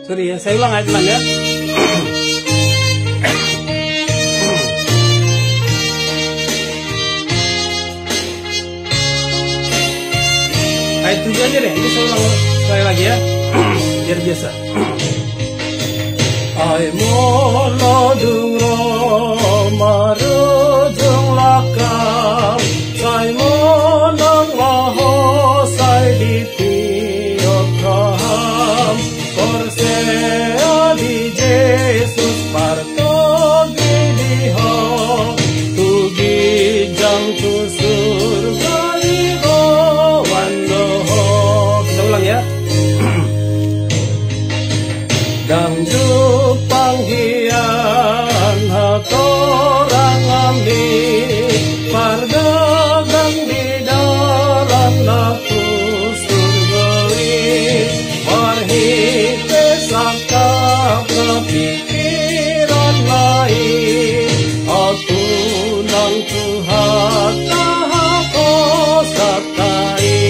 Sorry ya, saya ulang ayat 6 ya. Ayat 7 aja deh, ini saya ulang sekali lagi ya, biar biasa. Ai molodung romarujung lakam, sai monang laho sai ditiok raham, Korsea di Yesus partogi diho, tugi jam tu surga liho wandoho. Kita ulang ya. Dang panghian hatorang ambi, pardagang di dalam laku surgawi, marhite sakap pikiran lain, aku nang Tuhan tahako satai.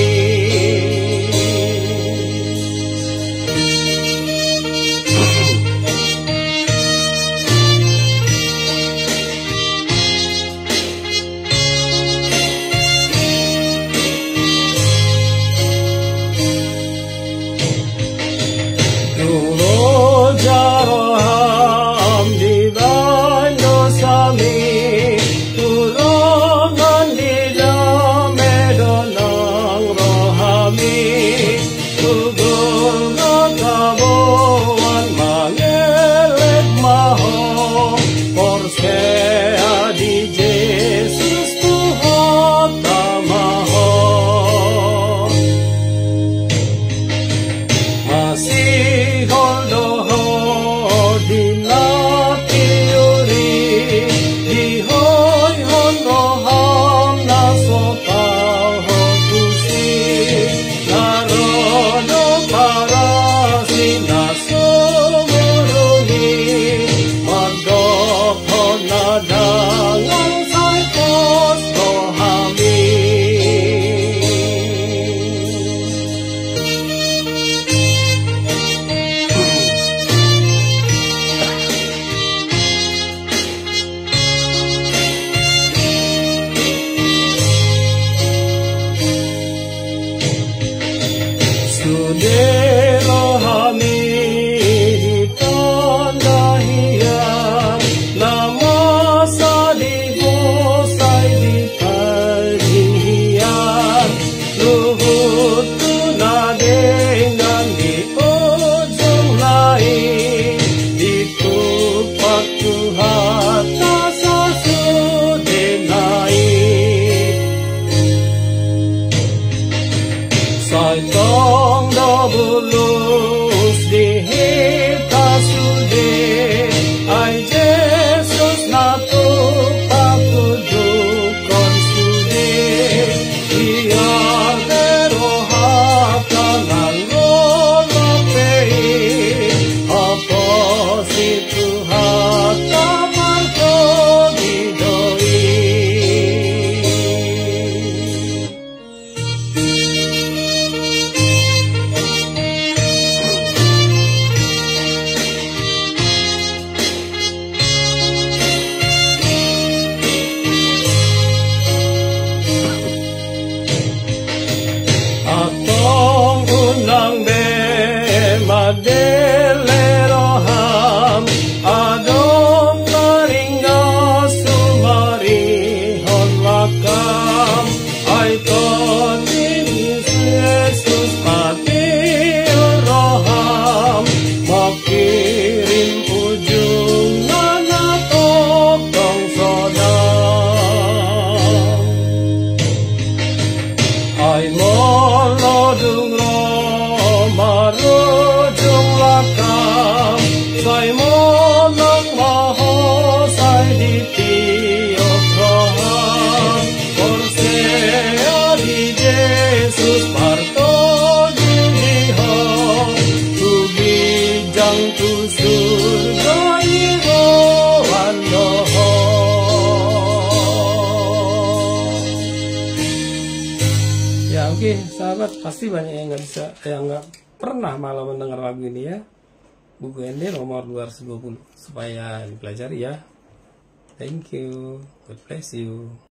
Abraham adong naringga sumari hon lakam ay ton Yesus pati roham makirim ujung nanatok tong sodam ay molodung marujung lakam say monang maho say ditiok roham Porsea di Yesus parto diliho tugijang tu surga iroan doho. Ya oke, sahabat, pasti banyak yang nggak pernah malah mendengar lagu ini ya. Buku ND nomor 220 supaya dipelajari ya. Thank you. God bless you.